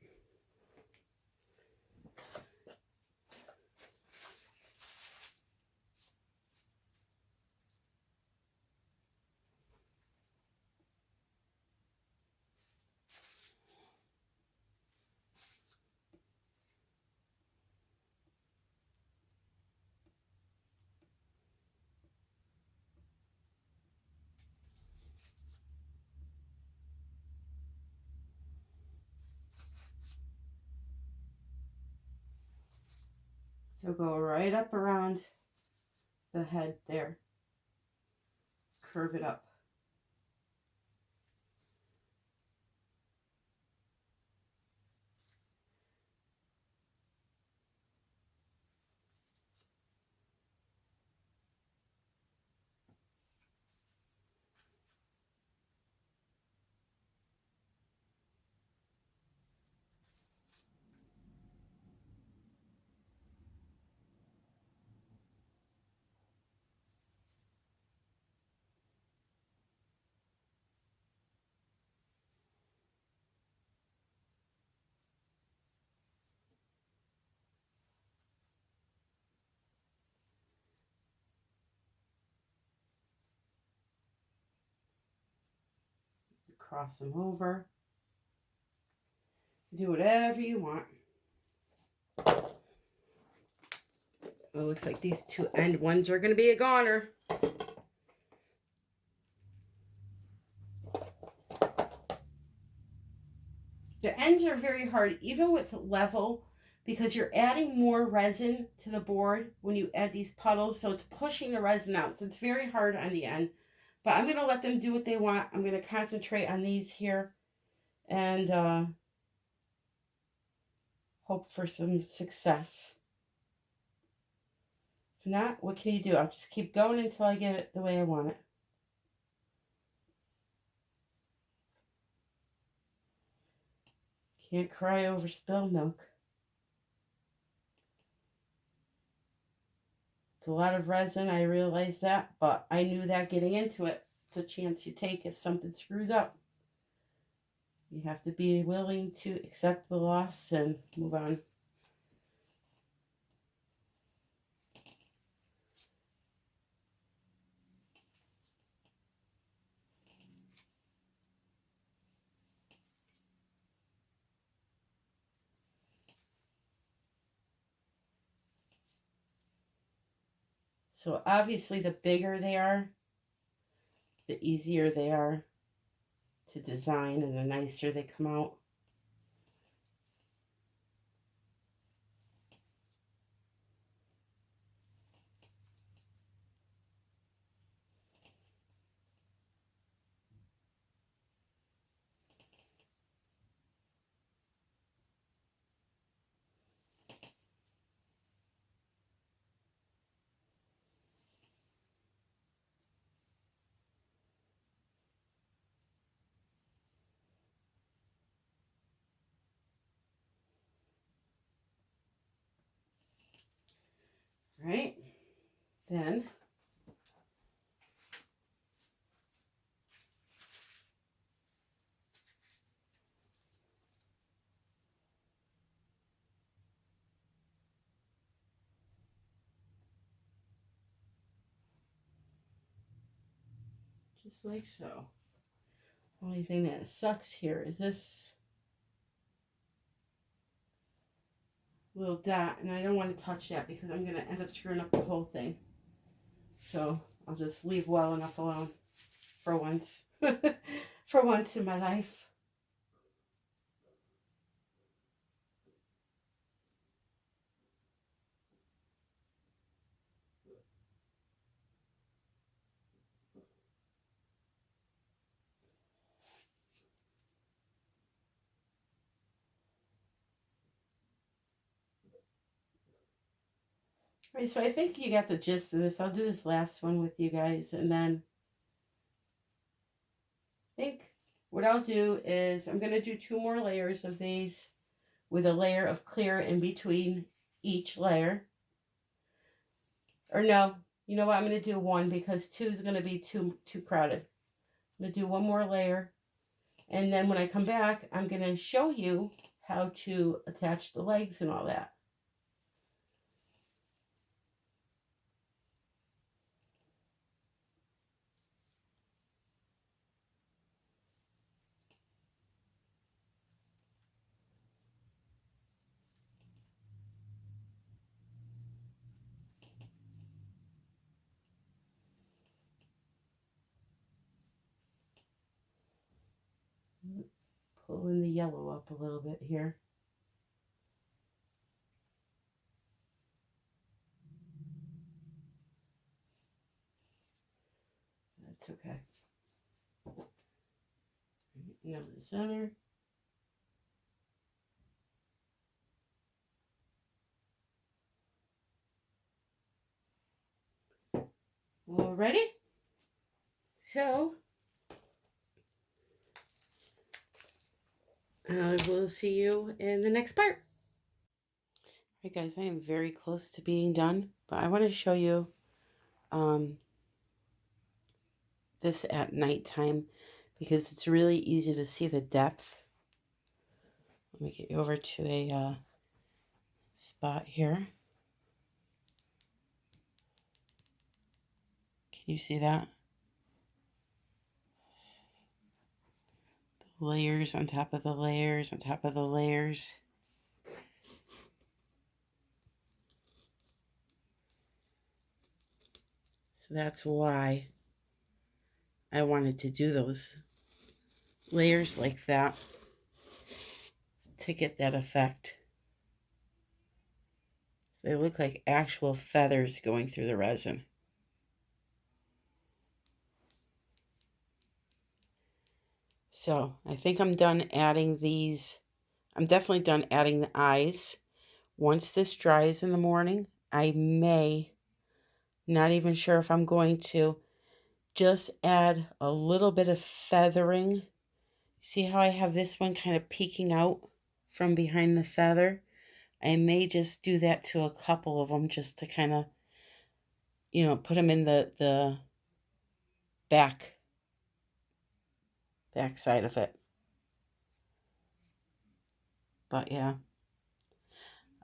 So go right up around the head there. Curve it up. Cross them over. Do whatever you want. It looks like these two end ones are going to be a goner. The ends are very hard, even with level, because you're adding more resin to the board when you add these puddles, so it's pushing the resin out. So it's very hard on the end. But I'm going to let them do what they want. I'm going to concentrate on these here and hope for some success. If not, what can you do? I'll just keep going until I get it the way I want it. Can't cry over spilled milk. It's a lot of resin, I realize that, but I knew that getting into it. It's a chance you take if something screws up. You have to be willing to accept the loss and move on. So obviously the bigger they are, the easier they are to design and the nicer they come out. Right? Then just like so. Only thing that sucks here is this little dot, and I don't want to touch that because I'm going to end up screwing up the whole thing. So I'll just leave well enough alone for once. For once in my life. All right, so I think you got the gist of this. I'll do this last one with you guys, and then I think what I'll do is I'm going to do 2 more layers of these with a layer of clear in between each layer. Or no, you know what? I'm going to do 1 because 2 is going to be too crowded. I'm going to do 1 more layer, and then when I come back, I'm going to show you how to attach the legs and all that. Pulling the yellow up a little bit here. That's okay. Now the center. All ready? So I will see you in the next part. All right, guys, I am very close to being done, but I want to show you this at nighttime because it's really easy to see the depth. Let me get you over to a spot here. Can you see that? layers on top of the layers on top of the layers. So that's why I wanted to do those layers like that to get that effect. So they look like actual feathers going through the resin. So I think I'm done adding these. I'm definitely done adding the eyes. Once this dries in the morning, I may, not even sure if I'm going to, just add a little bit of feathering. See how I have this one kind of peeking out from behind the feather? I may just do that to a couple of them just to kind of, you know, put them in the back side of it. But yeah,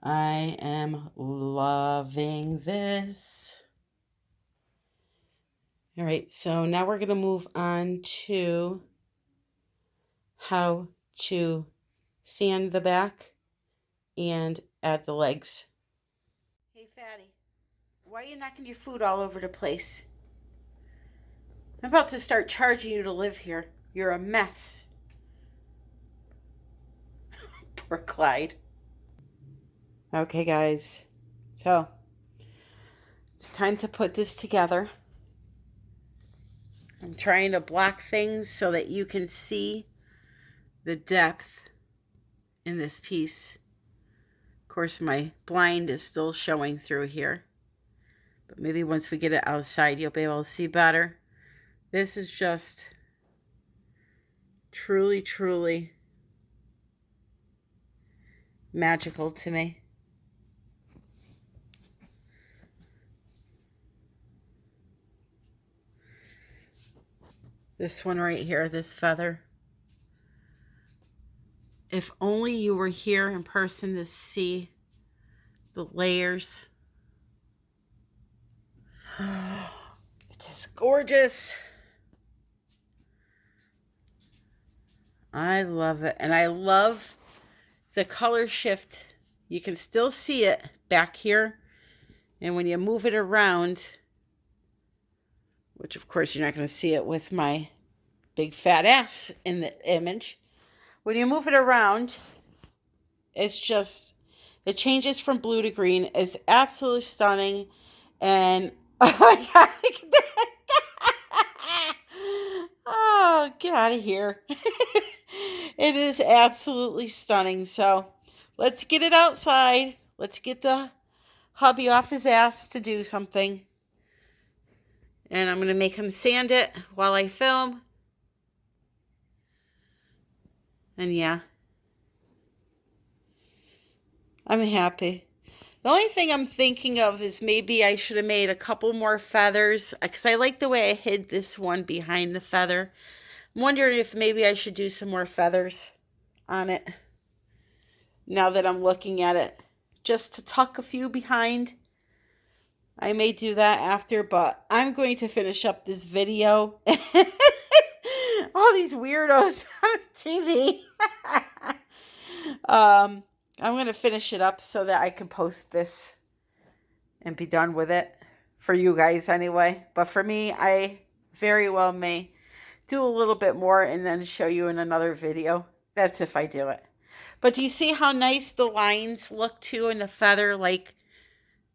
I am loving this. All right, so now we're going to move on to how to sand the back and add the legs. Hey, Fatty, why are you knocking your food all over the place? I'm about to start charging you to live here. You're a mess. Poor Clyde. Okay, guys. So, it's time to put this together. I'm trying to block things so that you can see the depth in this piece. Of course, my blind is still showing through here. But maybe once we get it outside, you'll be able to see better. This is just truly, truly magical to me. This one right here, this feather. If only you were here in person to see the layers. It is gorgeous. I love it. And I love the color shift. You can still see it back here. And when you move it around, which of course you're not going to see it with my big fat ass in the image. When you move it around, it's just, it changes from blue to green. It's absolutely stunning. And oh my God. Oh, get out of here. It is absolutely stunning. So let's get it outside. Let's get the hubby off his ass to do something. And I'm going to make him sand it while I film. And yeah, I'm happy. The only thing I'm thinking of is maybe I should have made a couple more feathers because I like the way I hid this one behind the feather. I'm wondering if maybe I should do some more feathers on it now that I'm looking at it. Just to tuck a few behind. I may do that after, but I'm going to finish up this video. All these weirdos on TV. I'm going to finish it up so that I can post this and be done with it. For you guys anyway. But for me, I very well may do a little bit more and then show you in another video. That's if I do it. But do you see how nice the lines look too in the feather? Like,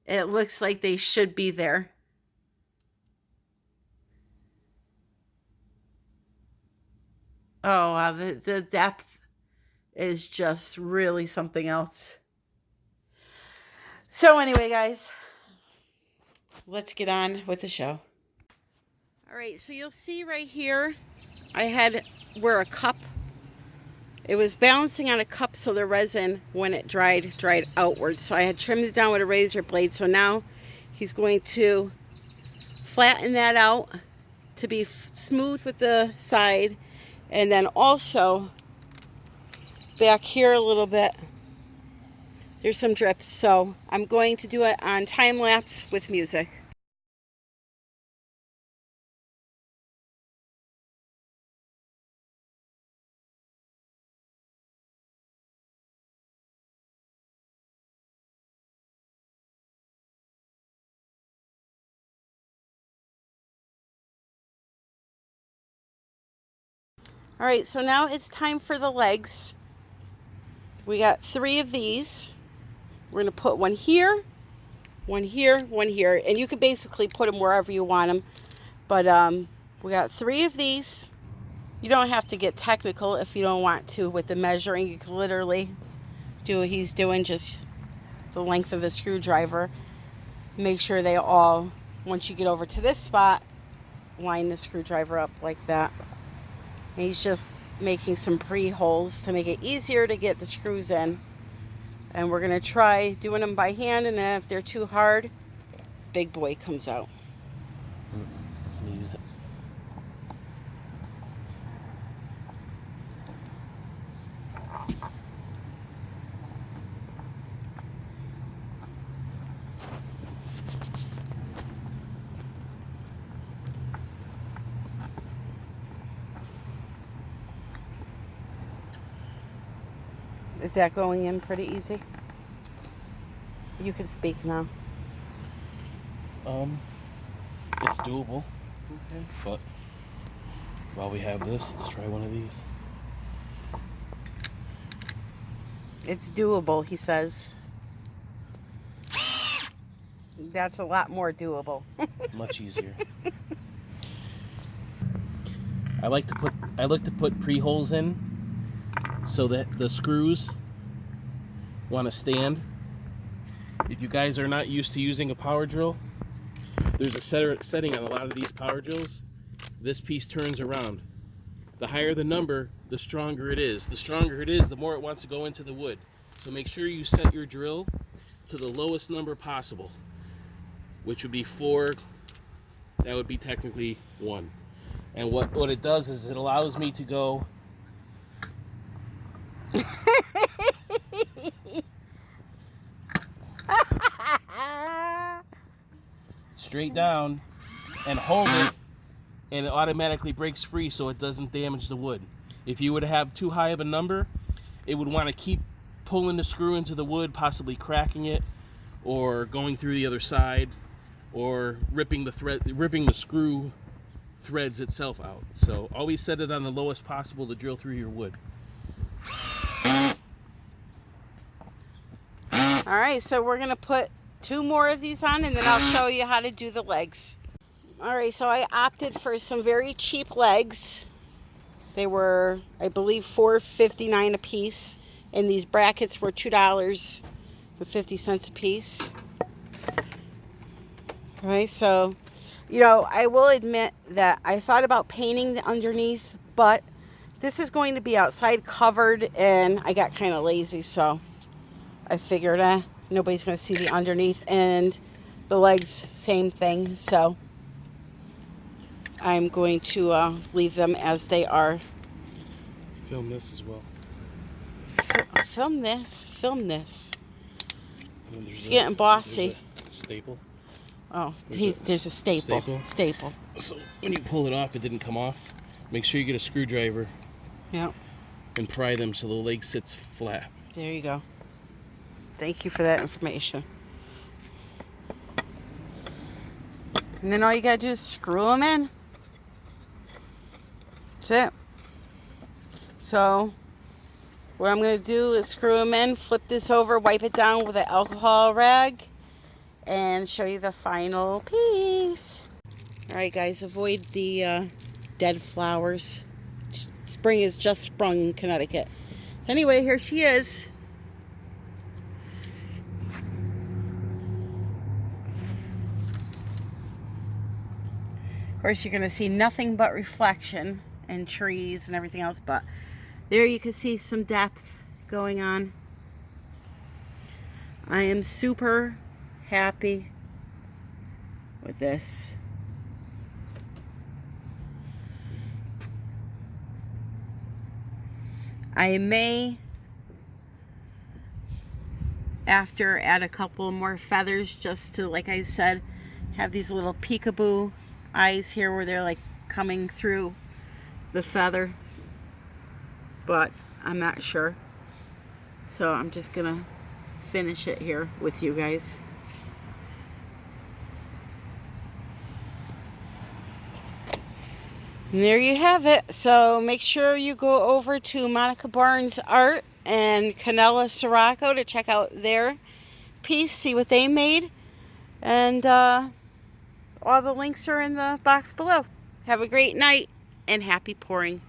it looks like they should be there. Oh, wow. The depth is just really something else. So anyway, guys, let's get on with the show. All right, so you'll see right here, I had where a cup, it was balancing on a cup, so the resin, when it dried outwards. So I had trimmed it down with a razor blade. So now he's going to flatten that out to be smooth with the side. And then also back here a little bit, there's some drips. So I'm going to do it on time lapse with music. All right, so now it's time for the legs. We got 3 of these. We're gonna put one here, one here, one here, and you can basically put them wherever you want them. But we got 3 of these. You don't have to get technical if you don't want to with the measuring. You can literally do what he's doing, just the length of the screwdriver. Make sure they all, once you get over to this spot, line the screwdriver up like that. And he's just making some pre-holes to make it easier to get the screws in. And we're going to try doing them by hand, and then if they're too hard, big boy comes out. Let me use it. Is that going in pretty easy? You can speak now. It's doable. Okay. But while we have this, let's try one of these. It's doable, he says. That's a lot more doable. Much easier. I like to put pre-holes in so that the screws want to stand. If you guys are not used to using a power drill, there's a setting on a lot of these power drills. This piece turns around. The higher the number, the stronger it is. The stronger it is, the more it wants to go into the wood. So make sure you set your drill to the lowest number possible, which would be 4. That would be technically 1. And what it does is it allows me to go straight down and hold it, and it automatically breaks free so it doesn't damage the wood. If you would have too high of a number, it would want to keep pulling the screw into the wood, possibly cracking it or going through the other side, or ripping the screw threads itself out. So always set it on the lowest possible to drill through your wood. All right, so we're gonna put 2 more of these on, and then I'll show you how to do the legs. All right, so I opted for some very cheap legs. They were, I believe, $4.59 a piece, and these brackets were $2.50 a piece. All right, so, you know, I will admit that I thought about painting the underneath, but this is going to be outside covered, and I got kind of lazy, so I figured nobody's going to see the underneath, and the legs, same thing. So I'm going to leave them as they are. Film this as well. Film this. It's getting bossy. Staple. Oh, there's a staple. So when you pull it off, it didn't come off. Make sure you get a screwdriver. Yep. And pry them so the leg sits flat. There you go. Thank you for that information. And then all you gotta do is screw them in. That's it. So what I'm gonna do is screw them in, flip this over, wipe it down with an alcohol rag, and show you the final piece. All right, guys, avoid the dead flowers. Spring has just sprung in Connecticut. So anyway, here she is. Of course, you're going to see nothing but reflection and trees and everything else, but there you can see some depth going on. I am super happy with this. I may, after, add a couple more feathers just to, like I said, have these little peekaboo eyes here where they're like coming through the feather, but I'm not sure. So I'm just gonna finish it here with you guys. And there you have it. So make sure you go over to Monica Barnes Art and Kanella Ciraco to check out their piece, see what they made. And all the links are in the box below. Have a great night and happy pouring.